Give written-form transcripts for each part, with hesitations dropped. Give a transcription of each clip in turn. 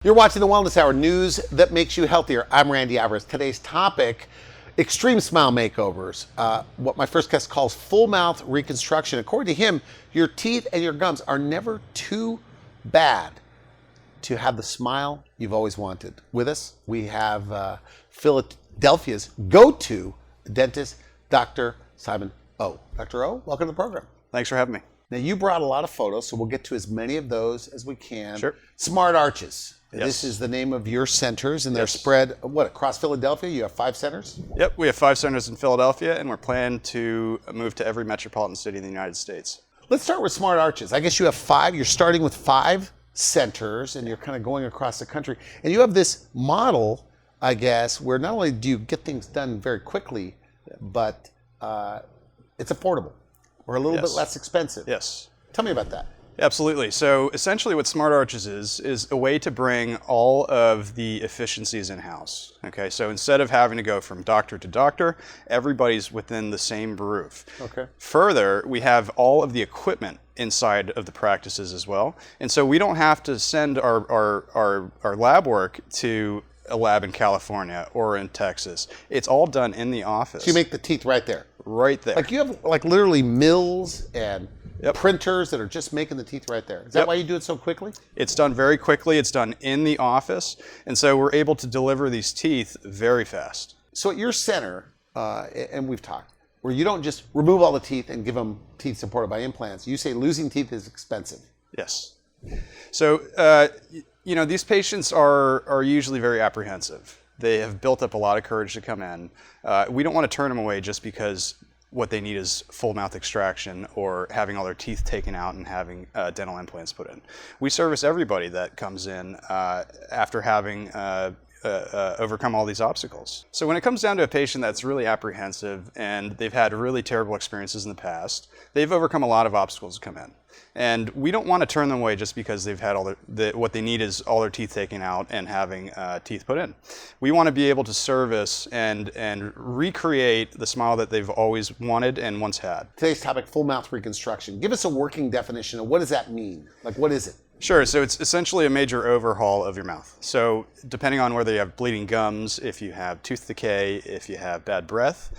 You're watching the Wellness Hour, news that makes you healthier. I'm Randy Alvarez. Today's topic, extreme smile makeovers. What my first guest calls full mouth reconstruction. According to him, your teeth and your gums are never too bad to have the smile you've always wanted. With us, we have Philadelphia's go-to dentist, Dr. Simon O. Dr. O, welcome to the program. Thanks for having me. Now, you brought a lot of photos, so we'll get to as many of those as we can. Sure. Smart Arches. Yes. This is the name of your centers, and they're Yes. spread, across Philadelphia? You have 5 centers? Yep, we have 5 centers in Philadelphia, and we're planning to move to every metropolitan city in the United States. Let's start with Smart Arches. I guess you have 5. You're starting with 5 centers, and you're kind of going across the country. And you have this model, I guess, where not only do you get things done very quickly, but it's affordable or a little bit less expensive. Yes. Tell me about that. Absolutely. So essentially what Smart Arches is a way to bring all of the efficiencies in-house. Okay, so instead of having to go from doctor to doctor, everybody's within the same roof. Okay. Further, we have all of the equipment inside of the practices as well. And so we don't have to send our lab work to a lab in California or in Texas. It's all done in the office. So you make the teeth right there? Right there. Like you have literally mills and printers that are just making the teeth right there. Is that why you do it so quickly? It's done very quickly. It's done in the office. And so we're able to deliver these teeth very fast. So at your center, and we've talked, where you don't just remove all the teeth and give them teeth supported by implants. You say losing teeth is expensive. Yes. So, these patients are usually very apprehensive. They have built up a lot of courage to come in. We don't want to turn them away just because what they need is full mouth extraction or having all their teeth taken out and having dental implants put in. We service everybody that comes in after having overcome all these obstacles. So when it comes down to a patient that's really apprehensive and they've had really terrible experiences in the past, they've overcome a lot of obstacles to come in. And we don't want to turn them away just because they've had what they need is all their teeth taken out and having teeth put in. We want to be able to service and recreate the smile that they've always wanted and once had. Today's topic, full mouth reconstruction. Give us a working definition of what does that mean? Like, what is it? Sure, so it's essentially a major overhaul of your mouth. So depending on whether you have bleeding gums, if you have tooth decay, if you have bad breath,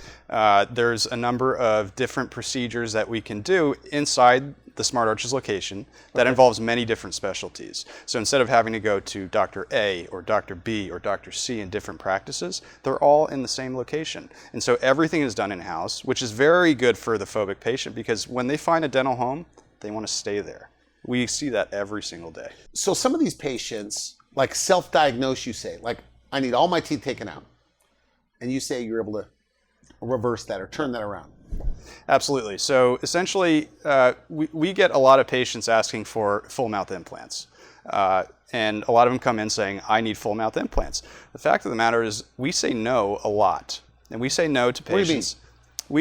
there's a number of different procedures that we can do inside the Smart Arches location that involves many different specialties. So instead of having to go to Dr. A or Dr. B or Dr. C in different practices, they're all in the same location. And so everything is done in-house, which is very good for the phobic patient because when they find a dental home, they want to stay there. We see that every single day. So some of these patients, like self-diagnose, you say, like, I need all my teeth taken out. And you say you're able to reverse that or turn that around. Absolutely. So essentially, we get a lot of patients asking for full mouth implants. And a lot of them come in saying, I need full mouth implants. The fact of the matter is we say no a lot. And we say no to patients. What do you mean?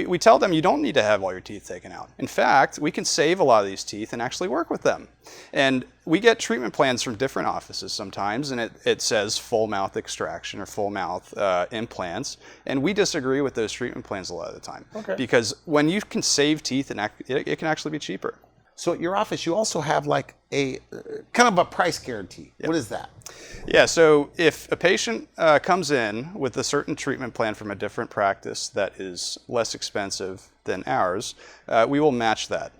We tell them you don't need to have all your teeth taken out. In fact, we can save a lot of these teeth and actually work with them. And we get treatment plans from different offices sometimes, and it says full mouth extraction or full mouth implants. And we disagree with those treatment plans a lot of the time. Okay. Because when you can save teeth, it can actually be cheaper. So at your office, you also have like a kind of a price guarantee. Yep. What is that? Yeah, so if a patient comes in with a certain treatment plan from a different practice that is less expensive than ours, we will match that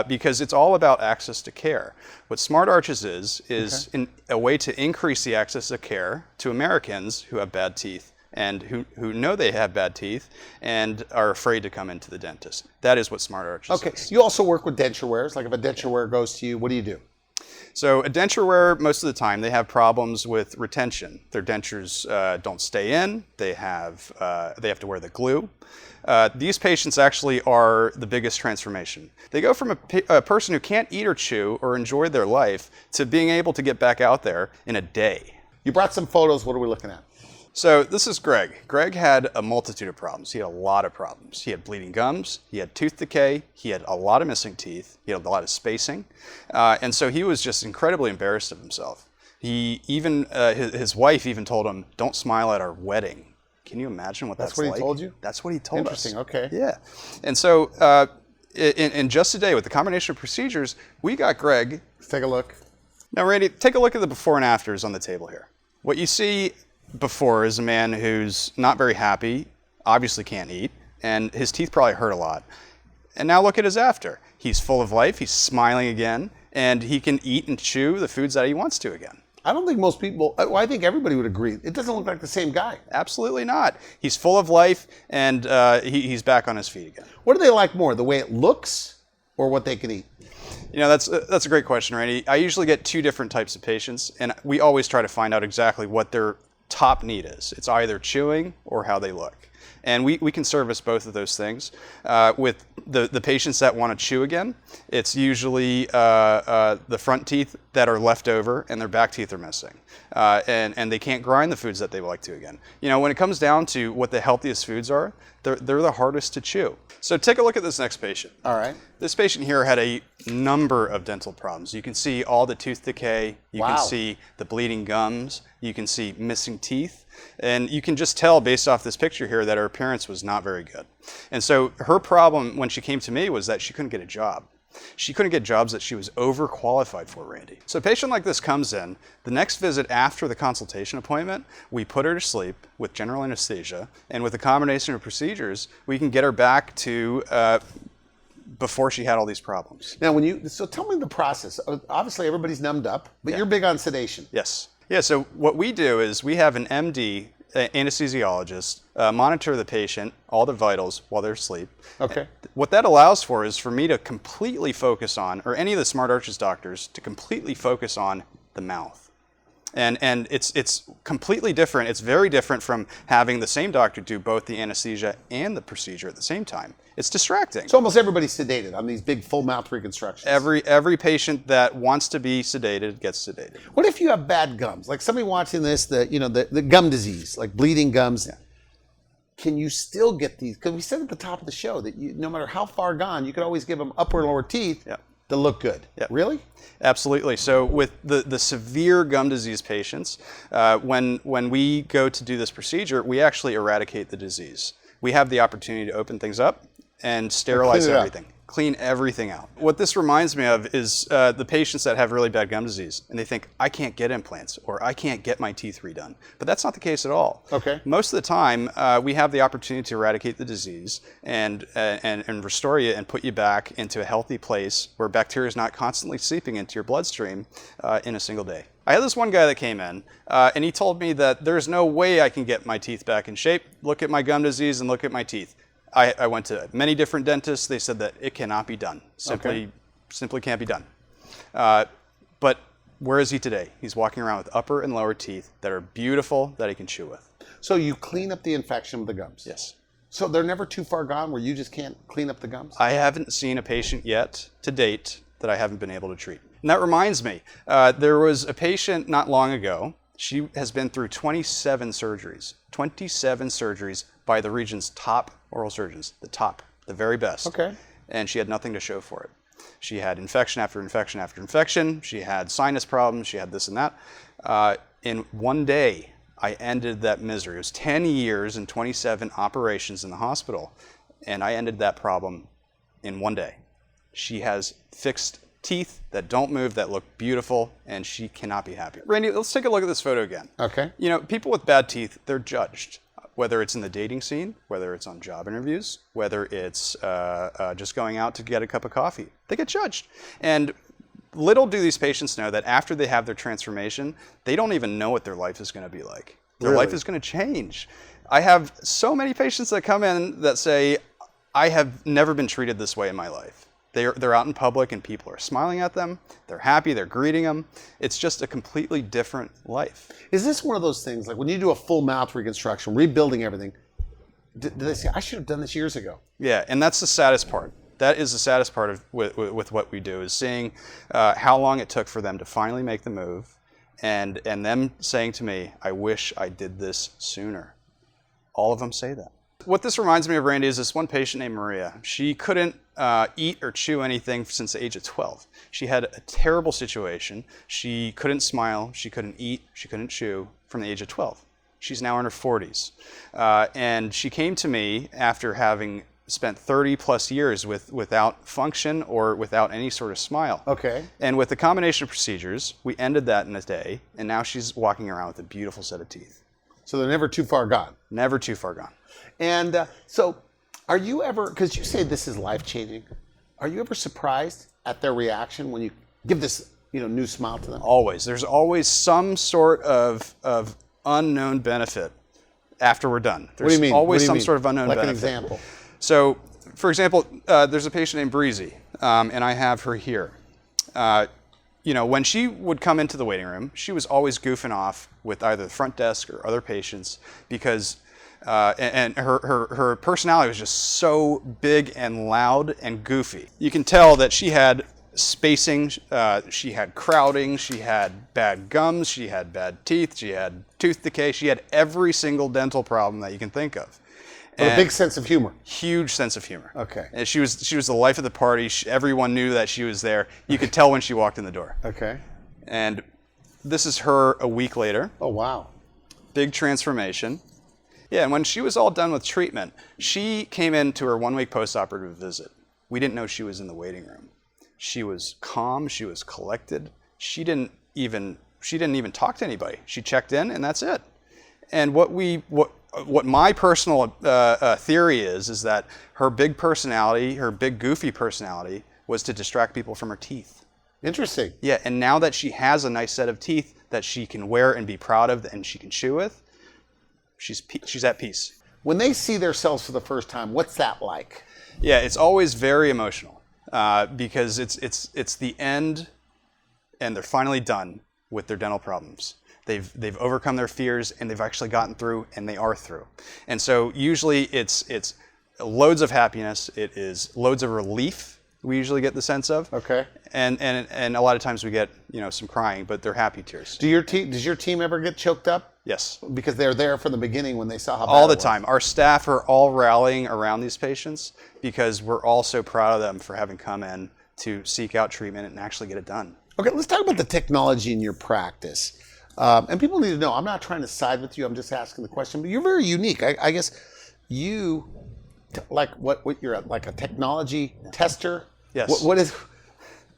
because it's all about access to care. What Smart Arches is a way to increase the access to care to Americans who have bad teeth and who know they have bad teeth and are afraid to come into the dentist. That is what Smart Arches is. You also work with Denture Wears. Like if a Denture Wear goes to you, what do you do? So a denture wearer, most of the time, they have problems with retention. Their dentures don't stay in. They have to wear the glue. These patients actually are the biggest transformation. They go from a person who can't eat or chew or enjoy their life to being able to get back out there in a day. You brought some photos. What are we looking at? So this is Greg. Greg had a multitude of problems. He had a lot of problems. He had bleeding gums, he had tooth decay, he had a lot of missing teeth, he had a lot of spacing, and so he was just incredibly embarrassed of himself. He even, his wife even told him, "Don't smile at our wedding." Can you imagine what that's like? That's what he told you? That's what he told us. Interesting, okay. Yeah. And so in just a day, with the combination of procedures, we got Greg. Let's take a look. Now, Randy, take a look at the before and afters on the table here. What you see before is a man who's not very happy, obviously can't eat, and his teeth probably hurt a lot. And now look at his after. He's full of life, he's smiling again, and he can eat and chew the foods that he wants to again. I don't think most people, well, I think everybody would agree. It doesn't look like the same guy. Absolutely not. He's full of life, and he's back on his feet again. What do they like more, the way it looks or what they can eat? You know, that's a great question, Randy. I usually get two different types of patients, and we always try to find out exactly what their top need is. It's either chewing or how they look. And we can service both of those things. With the patients that want to chew again, it's usually the front teeth that are left over and their back teeth are missing. And they can't grind the foods that they like to again. You know, when it comes down to what the healthiest foods are, they're the hardest to chew. So take a look at this next patient. All right. This patient here had a number of dental problems. You can see all the tooth decay. You Wow. can see the bleeding gums. You can see missing teeth. And you can just tell based off this picture here that her appearance was not very good. And so her problem when she came to me was that she couldn't get a job. She couldn't get jobs that she was overqualified for, Randy. So a patient like this comes in, the next visit after the consultation appointment, we put her to sleep with general anesthesia, and with a combination of procedures, we can get her back to before she had all these problems. Now, so tell me the process. Obviously, everybody's numbed up, but Yeah. you're big on sedation. Yes. Yeah, so what we do is we have an MD, anesthesiologist, monitor the patient, all their vitals while they're asleep. Okay. What that allows for is for me to completely focus on, or any of the Smart Arches doctors, to completely focus on the mouth. And it's completely different. It's very different from having the same doctor do both the anesthesia and the procedure at the same time. It's distracting. So almost everybody's sedated on these big full mouth reconstructions. Every patient that wants to be sedated gets sedated. What if you have bad gums? Like somebody watching this, the gum disease, like bleeding gums. Yeah. Can you still get these? Because we said at the top of the show that no matter how far gone, you could always give them upper and lower teeth Yeah. that look good. Yeah. Really? Absolutely. So with the severe gum disease patients, when we go to do this procedure, we actually eradicate the disease. We have the opportunity to open things up and sterilize clean it up. everything. Clean everything out. What this reminds me of is the patients that have really bad gum disease and they think, I can't get implants or I can't get my teeth redone. But that's not the case at all. Okay. Most of the time, we have the opportunity to eradicate the disease and restore you and put you back into a healthy place where bacteria is not constantly seeping into your bloodstream in a single day. I had this one guy that came in and he told me that there's no way I can get my teeth back in shape. Look at my gum disease and look at my teeth. I went to many different dentists. They said that it cannot be done. Simply can't be done. But where is he today? He's walking around with upper and lower teeth that are beautiful that he can chew with. So you clean up the infection with the gums? Yes. So they're never too far gone where you just can't clean up the gums? I haven't seen a patient yet to date that I haven't been able to treat. And that reminds me, there was a patient not long ago. She has been through 27 surgeries. 27 surgeries by the region's top oral surgeons, the very best. Okay. And she had nothing to show for it. She had infection after infection after infection. She had sinus problems. She had this and that. In one day, I ended that misery. It was 10 years and 27 operations in the hospital, and I ended that problem in one day. She has fixed teeth that don't move, that look beautiful, and she cannot be happy. Randy, let's take a look at this photo again. Okay. You know, people with bad teeth, they're judged. Whether it's in the dating scene, whether it's on job interviews, whether it's just going out to get a cup of coffee, they get judged. And little do these patients know that after they have their transformation, they don't even know what their life is going to be like. Their Really? life is going to change. I have so many patients that come in that say, I have never been treated this way in my life. They're out in public and people are smiling at them. They're happy, they're greeting them. It's just a completely different life. Is this one of those things, like when you do a full mouth reconstruction, rebuilding everything, do they say, I should have done this years ago? Yeah, and that's the saddest part. That is the saddest part of with what we do, is seeing how long it took for them to finally make the move and them saying to me, I wish I did this sooner. All of them say that. What this reminds me of, Randy, is this one patient named Maria. She couldn't eat or chew anything since the age of 12. She had a terrible situation. She couldn't smile, she couldn't eat, she couldn't chew from the age of 12. She's now in her 40s. And she came to me after having spent 30 plus years without function or without any sort of smile. Okay. And with the combination of procedures, we ended that in a day, and now she's walking around with a beautiful set of teeth. So they're never too far gone. Never too far gone. And so are you ever, because you say this is life-changing, are you ever surprised at their reaction when you give this new smile to them? Always. There's always some sort of unknown benefit after we're done. There's What do you mean? always What do you some mean? sort of unknown like benefit. Like an example. So, for example, there's a patient named Breezy, and I have her here. When she would come into the waiting room, she was always goofing off with either the front desk or other patients because, and her personality was just so big and loud and goofy. You can tell that she had spacing, she had crowding, she had bad gums, she had bad teeth, she had tooth decay, she had every single dental problem that you can think of. But a big sense of humor. Huge sense of humor. Okay. And she was the life of the party. Everyone knew that she was there. You could tell when she walked in the door. Okay. And this is her a week later. Oh, wow. Big transformation. Yeah, and when she was all done with treatment, she came into her 1 week postoperative visit. We didn't know she was in the waiting room. She was calm. She was collected. She didn't even talk to anybody. She checked in, and that's it. And what my personal theory is that her big personality, her big goofy personality, was to distract people from her teeth. Interesting. Yeah, and now that she has a nice set of teeth that she can wear and be proud of and she can chew with, she's at peace. When they see themselves for the first time, what's that like? Yeah, it's always very emotional because it's the end, and they're finally done with their dental problems. They've overcome their fears, and they've actually gotten through, and they are through. And so usually it's loads of happiness. It is loads of relief. We usually get the sense of. Okay. And a lot of times we get some crying, but they're happy tears. Does your team ever get choked up? Yes. Because they're there from the beginning when they saw how bad All the it was. time. Our staff are all rallying around these patients because we're all so proud of them for having come in to seek out treatment and actually get it done. Okay, let's talk about the technology in your practice. And people need to know, I'm not trying to side with you, I'm just asking the question, but you're very unique. I guess you, what you're like a technology tester? Yes. What is,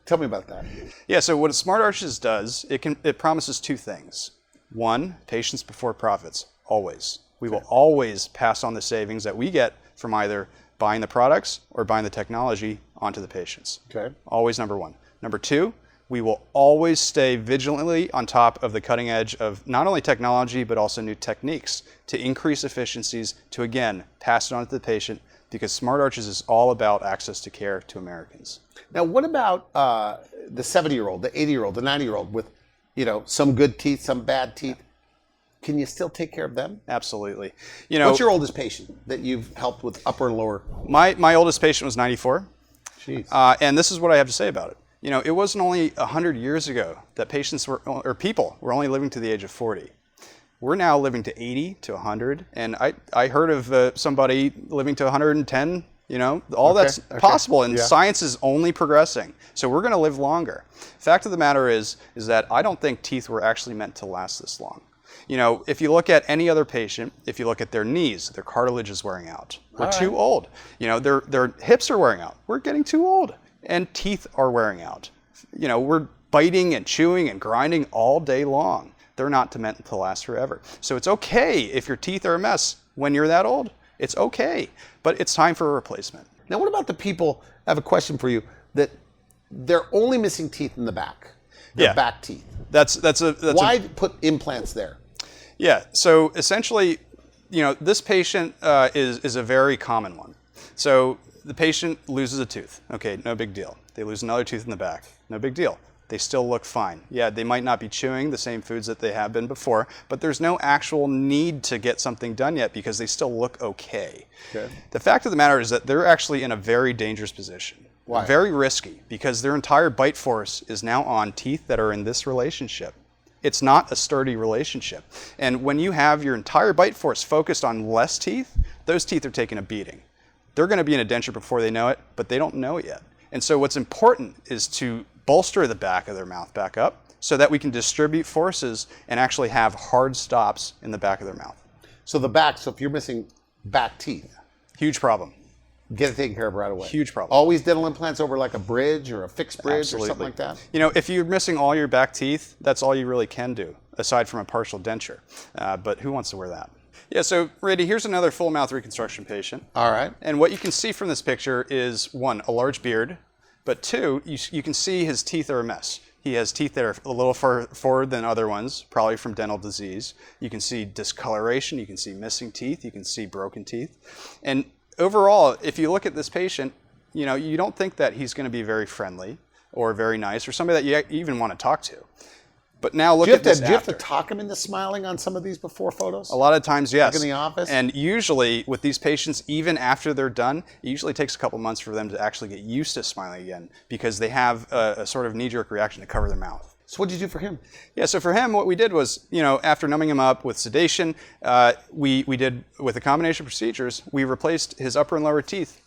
tell me about that. Yeah, so what Smart Arches does, it promises two things. One, patients before profits, always. We will always pass on the savings that we get from either buying the products or buying the technology onto the patients. Okay. Always number one. Number two, we will always stay vigilantly on top of the cutting edge of not only technology, but also new techniques to increase efficiencies to, again, pass it on to the patient, because Smart Arches is all about access to care to Americans. Now, what about the 70-year-old, the 80-year-old, the 90-year-old with, some good teeth, some bad teeth? Can you still take care of them? Absolutely. What's your oldest patient that you've helped with upper and lower? My oldest patient was 94. Jeez. And this is what I have to say about it. It wasn't only 100 years ago that people were only living to the age of 40. We're now living to 80 to 100, and I heard of somebody living to 110. That's possible, and science is only progressing. So we're going to live longer. Fact of the matter is that I don't think teeth were actually meant to last this long. If you look at any other patient, if you look at their knees, their cartilage is wearing out. We're too old. Their hips are wearing out. We're getting too old. And teeth are wearing out. We're biting and chewing and grinding all day long. They're not meant to last forever. So it's okay if your teeth are a mess when you're that old. It's okay, but it's time for a replacement. Now, what about the people, I have a question for you, that they're only missing teeth in the back, their back teeth. Why put implants there? Yeah, so essentially, this patient is a very common one. So the patient loses a tooth. Okay, no big deal. They lose another tooth in the back. No big deal. They still look fine. Yeah, they might not be chewing the same foods that they have been before, but there's no actual need to get something done yet because they still look okay. The fact of the matter is that they're actually in a very dangerous position. Why? Very risky, because their entire bite force is now on teeth that are in this relationship. It's not a sturdy relationship. And when you have your entire bite force focused on less teeth, those teeth are taking a beating. They're going to be in a denture before they know it, but they don't know it yet. And so what's important is to bolster the back of their mouth back up so that we can distribute forces and actually have hard stops in the back of their mouth. So if you're missing back teeth. Huge problem. Get it taken care of right away. Huge problem. Always dental implants over like a bridge or a fixed bridge Absolutely. or something like that? You know, if you're missing all your back teeth, that's all you really can do, aside from a partial denture. But who wants to wear that? Yeah, so Randy, here's another full mouth reconstruction patient. All right. And what you can see from this picture is, one, a large beard, but two, you can see his teeth are a mess. He has teeth that are a little far forward than other ones, probably from dental disease. You can see discoloration, you can see missing teeth, you can see broken teeth. And overall, if you look at this patient, you know, you don't think that he's going to be very friendly or very nice or somebody that you even want to talk to. But now look at this. Do you have to talk him into smiling on some of these before photos? A lot of times, yes. Like in the office? And usually with these patients, even after they're done, it usually takes a couple months for them to actually get used to smiling again because they have a sort of knee-jerk reaction to cover their mouth. So what did you do for him? Yeah, so for him, what we did was, you know, after numbing him up with sedation, we did, with a combination of procedures, we replaced his upper and lower teeth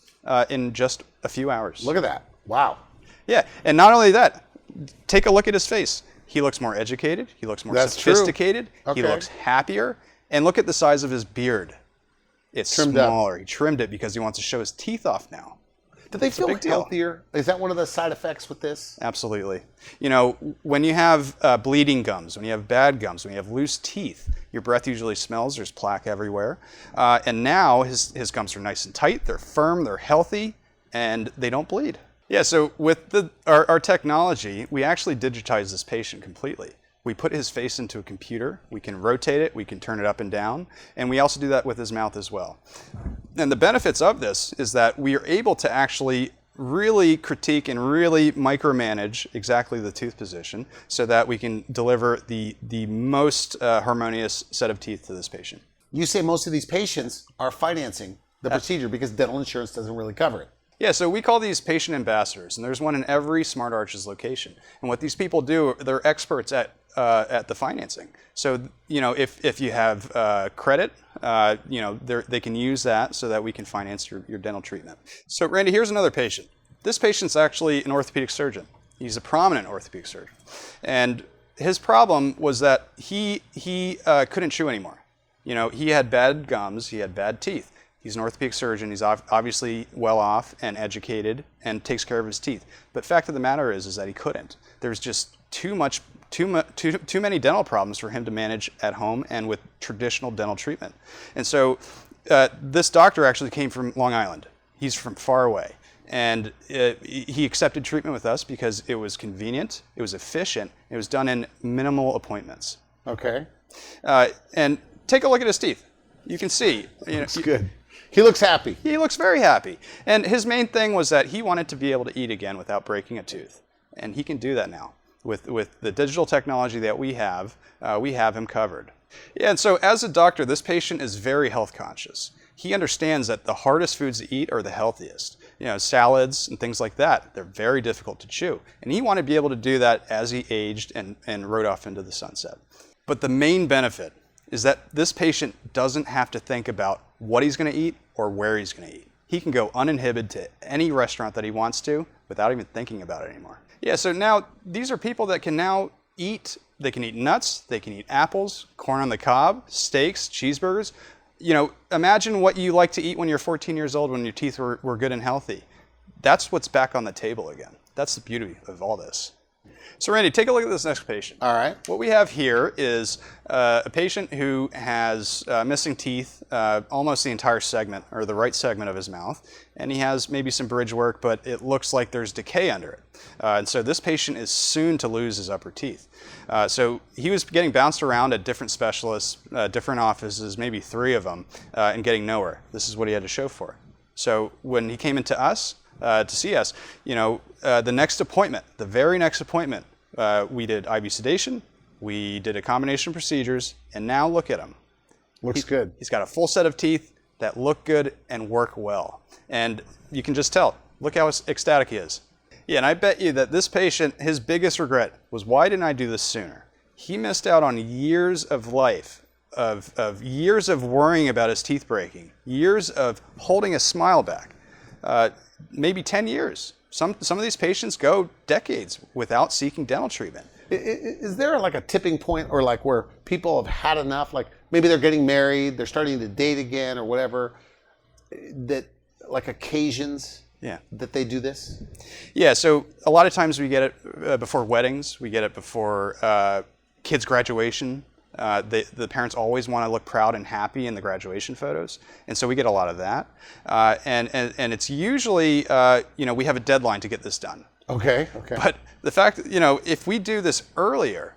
in just a few hours. Look at that. Wow. Yeah, and not only that, take a look at his face. He looks more educated, he looks more sophisticated, he looks happier, and look at the size of his beard. It's smaller. He trimmed it because he wants to show his teeth off now. Do they feel healthier? Is that one of the side effects with this? Absolutely. You know, when you have bleeding gums, when you have bad gums, when you have loose teeth, your breath usually smells, there's plaque everywhere. And now his gums are nice and tight, they're firm, they're healthy, and they don't bleed. Yeah, so with our technology, we actually digitize this patient completely. We put his face into a computer, we can rotate it, we can turn it up and down, and we also do that with his mouth as well. And the benefits of this is that we are able to actually really critique and really micromanage exactly the tooth position so that we can deliver the most harmonious set of teeth to this patient. You say most of these patients are financing the procedure because dental insurance doesn't really cover it. Yeah, so we call these patient ambassadors, and there's one in every Smart Arches location. And what these people do, they're experts at the financing. So, you know, if you have credit, you know, they can use that so that we can finance your dental treatment. So, Randy, here's another patient. This patient's actually an orthopedic surgeon. He's a prominent orthopedic surgeon. And his problem was that he couldn't chew anymore. You know, he had bad gums, he had bad teeth. He's an orthopedic surgeon. He's obviously well off and educated and takes care of his teeth. But fact of the matter is that he couldn't. There's just too many dental problems for him to manage at home and with traditional dental treatment. And so this doctor actually came from Long Island. He's from far away. And he accepted treatment with us because it was convenient, it was efficient, it was done in minimal appointments. Okay. And take a look at his teeth. You can see. Looks good. He looks happy. He looks very happy. And his main thing was that he wanted to be able to eat again without breaking a tooth. And he can do that now. With the digital technology that we have him covered. Yeah, and so as a doctor, this patient is very health conscious. He understands that the hardest foods to eat are the healthiest. You know, salads and things like that, they're very difficult to chew. And he wanted to be able to do that as he aged and rode off into the sunset. But the main benefit is that this patient doesn't have to think about what he's going to eat or where he's going to eat. He can go uninhibited to any restaurant that he wants to without even thinking about it anymore. Yeah, so now these are people that can now eat. They can eat nuts, they can eat apples, corn on the cob, steaks, cheeseburgers. You know, imagine what you like to eat when you're 14 years old when your teeth were good and healthy. That's what's back on the table again. That's the beauty of all this. So Randy, take a look at this next patient. All right. What we have here is a patient who has missing teeth, almost the entire segment, or the right segment of his mouth, and he has maybe some bridge work, but it looks like there's decay under it. And so this patient is soon to lose his upper teeth. So he was getting bounced around at different specialists, different offices, maybe 3 of them, and getting nowhere. This is what he had to show for. So when he came into us, to see us, you know, the next appointment, the very next appointment, we did IV sedation, we did a combination of procedures, and now look at him. Looks good. He's got a full set of teeth that look good and work well. And you can just tell, look how ecstatic he is. Yeah, and I bet you that this patient, his biggest regret was, why didn't I do this sooner? He missed out on years of life, of years of worrying about his teeth breaking, years of holding a smile back. Maybe 10 years. Some of these patients go decades without seeking dental treatment. Is there like a tipping point, or like where people have had enough, like maybe they're getting married, they're starting to date again or whatever, that like occasions Yeah. that they do this? Yeah, so a lot of times we get it before weddings. We get it before kids' graduation. The parents always want to look proud and happy in the graduation photos, and so we get a lot of that. And it's usually, we have a deadline to get this done. Okay. But the fact that, if we do this earlier,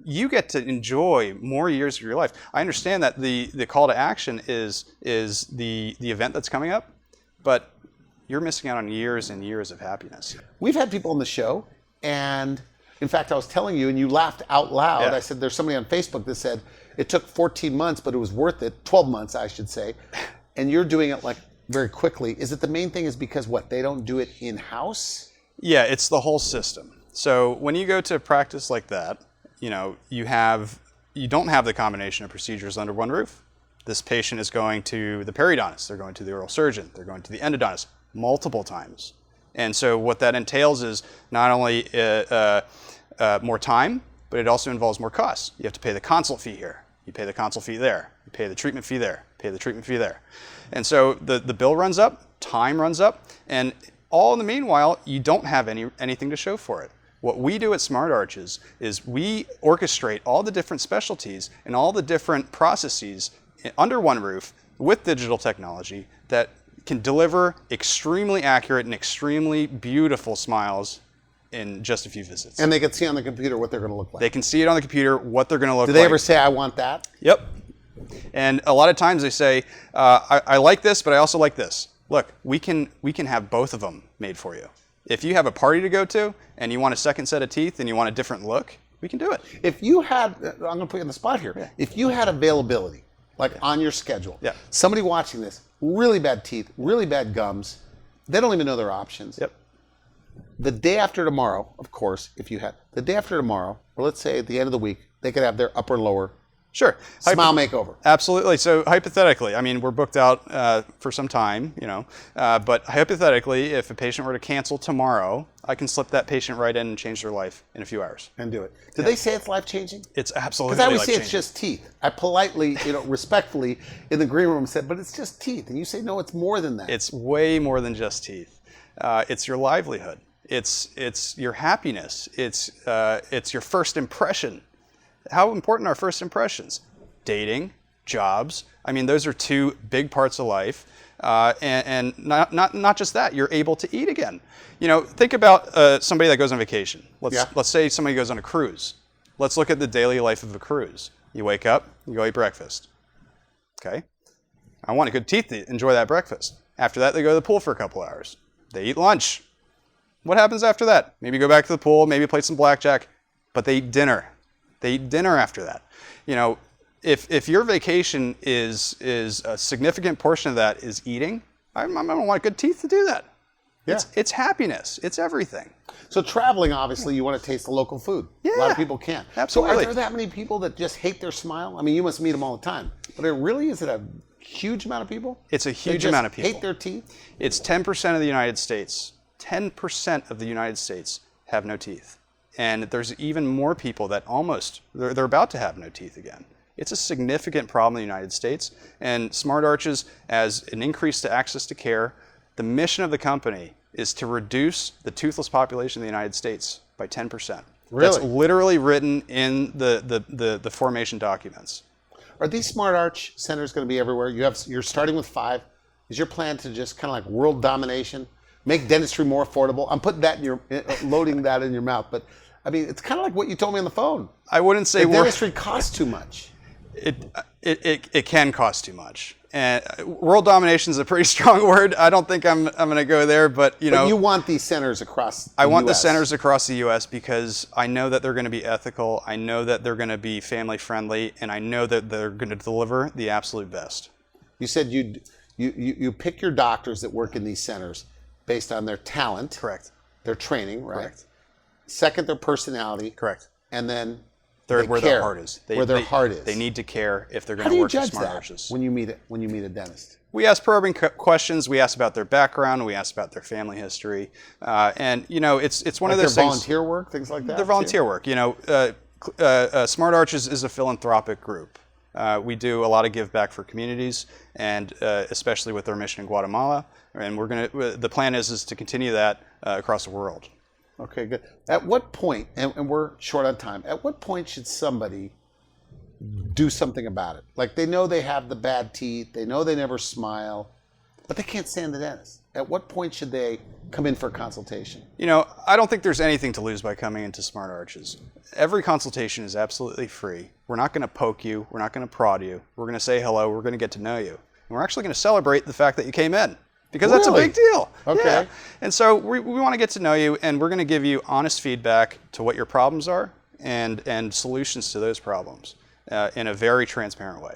you get to enjoy more years of your life. I understand that the call to action is the event that's coming up, but you're missing out on years and years of happiness. We've had people on the show, and in fact, I was telling you, and you laughed out loud. Yeah. I said, there's somebody on Facebook that said it took 14 months, but it was worth it. 12 months, I should say. And you're doing it like very quickly. Is it the main thing is because what? They don't do it in-house? Yeah, it's the whole system. So when you go to practice like that, you don't have the combination of procedures under one roof. This patient is going to the periodontist, they're going to the oral surgeon, they're going to the endodontist multiple times. And so what that entails is not only more time, but it also involves more costs. You have to pay the consult fee here, you pay the consult fee there, you pay the treatment fee there, pay the treatment fee there. And so the bill runs up, time runs up, and all in the meanwhile, you don't have anything to show for it. What we do at Smart Arches is we orchestrate all the different specialties and all the different processes under one roof with digital technology that can deliver extremely accurate and extremely beautiful smiles in just a few visits. And they can see on the computer what they're going to look like. They can see it on the computer, what they're going to look like. Do they ever say, I want that? Yep. And a lot of times they say, I like this, but I also like this. Look, we can have both of them made for you. If you have a party to go to and you want a second set of teeth and you want a different look, we can do it. If you had, I'm going to put you on the spot here. Yeah. If you had availability, like on your schedule, somebody watching this, really bad teeth, really bad gums, they don't even know their options. Yep. The day after tomorrow, of course, if you had, the day after tomorrow, or let's say at the end of the week, they could have their upper and lower Sure. smile makeover. Absolutely. So hypothetically, I mean, we're booked out for some time, but hypothetically, if a patient were to cancel tomorrow, I can slip that patient right in and change their life in a few hours. And do it. Did they say it's life-changing? It's absolutely Because I always life-changing. say it's just teeth. I politely, respectfully in the green room said, but it's just teeth. And you say, no, it's more than that. It's way more than just teeth. It's your livelihood. It's your happiness. It's your first impression. How important are first impressions? Dating, jobs. I mean, those are two big parts of life. And not just that, you're able to eat again. Think about somebody that goes on vacation. Let's say somebody goes on a cruise. Let's look at the daily life of a cruise. You wake up, you go eat breakfast. Okay? I want good teeth to enjoy that breakfast. After that, they go to the pool for a couple hours. They eat lunch. What happens after that? Maybe go back to the pool, maybe play some blackjack, but they eat dinner. They eat dinner after that. If your vacation is a significant portion of that is eating, I'm going to want good teeth to do that. Yeah. It's happiness. It's everything. So traveling, obviously, you want to taste the local food. Yeah. A lot of people can't. Absolutely. So are there that many people that just hate their smile? I mean, you must meet them all the time. But is it a huge amount of people? It's a huge amount of people. Hate their teeth? It's 10% of the United States. 10% of the United States have no teeth. And there's even more people that they're about to have no teeth again. It's a significant problem in the United States. And Smart Arches, as an increase to access to care, the mission of the company is to reduce the toothless population of the United States by 10%. Really? That's literally written in the formation documents. Are these Smart Arch centers going to be everywhere? You're starting with 5. Is your plan to just kind of like world domination, make dentistry more affordable? I'm putting that loading that in your mouth, but I mean, it's kind of like what you told me on the phone. I wouldn't say dentistry costs too much. It can cost too much. And world domination is a pretty strong word. I don't think I'm going to go there, but But you want these centers across the I want US. the centers across the U.S. because I know that they're going to be ethical. I know that they're going to be family friendly, and I know that they're going to deliver the absolute best. You said you pick your doctors that work in these centers based on their talent. Correct. Their training, right? Correct. Second, their personality. Correct. And then third, where their heart is. Where their heart is. They need to care if they're going How to do you work judge with Smart that Arches. when you meet a dentist? We ask probing questions. We ask about their background. We ask about their family history. And it's one of those their things. Volunteer work, things like that. Their volunteer work. Smart Arches is a philanthropic group. We do a lot of give back for communities, and especially with our mission in Guatemala. And the plan is to continue that across the world. Okay, good. At what point, and we're short on time, at what point should somebody do something about it? Like they know they have the bad teeth, they know they never smile, but they can't stand the dentist. At what point should they come in for a consultation? You know, I don't think there's anything to lose by coming into Smart Arches. Every consultation is absolutely free. We're not going to poke you. We're not going to prod you. We're going to say hello. We're going to get to know you. And we're actually going to celebrate the fact that you came in, because that's a big deal. Okay. Yeah. And so we want to get to know you, and we're going to give you honest feedback to what your problems are and solutions to those problems in a very transparent way.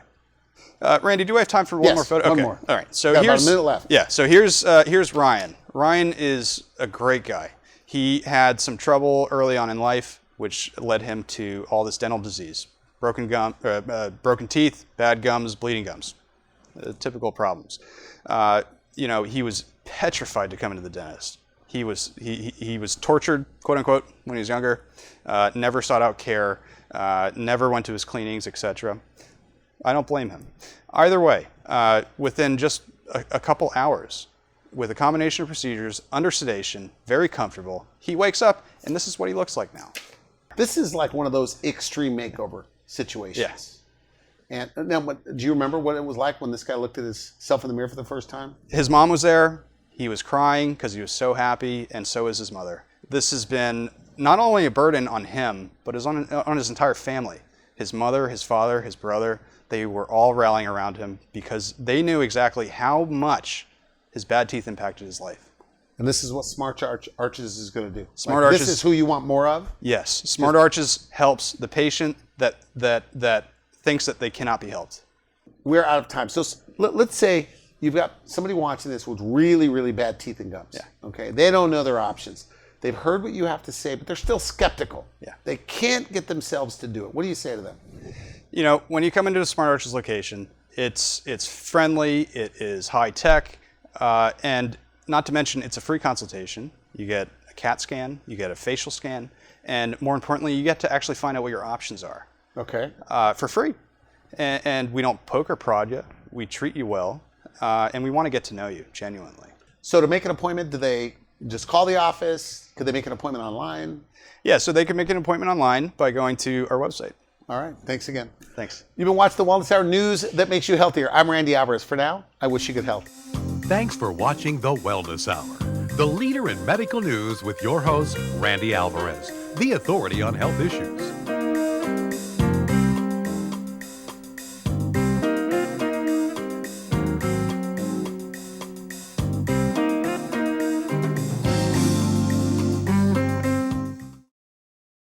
Randy, do I have time for one more photo? One more. All right. So Got here's about a minute left. Yeah. So here's Ryan. Ryan is a great guy. He had some trouble early on in life, which led him to all this dental disease: broken teeth, bad gums, bleeding gums, typical problems. You know, he was petrified to come into the dentist. He was tortured, quote unquote, when he was younger. Never sought out care. Never went to his cleanings, etc. I don't blame him. Either way, within just a couple hours, with a combination of procedures, under sedation, very comfortable, he wakes up, and this is what he looks like now. This is like one of those extreme makeover situations. Yes. And now, do you remember what it was like when this guy looked at himself in the mirror for the first time? His mom was there. He was crying because he was so happy, and so is his mother. This has been not only a burden on him, but on his entire family. His mother, his father, his brother, they were all rallying around him because they knew exactly how much his bad teeth impacted his life. And this is what Smart Arches is going to do. Smart Arches. This is who you want more of? Yes. Smart Arches helps the patient that thinks that they cannot be helped. We're out of time. So let's say you've got somebody watching this with really, really bad teeth and gums. Yeah. Okay. They don't know their options. They've heard what you have to say, but they're still skeptical. Yeah. They can't get themselves to do it. What do you say to them? You know, when you come into a Smart Arches location, it's friendly, it is high tech, and not to mention it's a free consultation. You get a CAT scan, you get a facial scan, and more importantly, you get to actually find out what your options are. Okay. For free. And we don't poke or prod you. We treat you well, and we want to get to know you genuinely. So to make an appointment, do they just call the office? Could they make an appointment online? Yeah, so they can make an appointment online by going to our website. All right. Thanks again. Thanks. You've been watching the Wellness Hour, news that makes you healthier. I'm Randy Alvarez. For now, I wish you good health. Thanks for watching the Wellness Hour, the leader in medical news with your host, Randy Alvarez, the authority on health issues.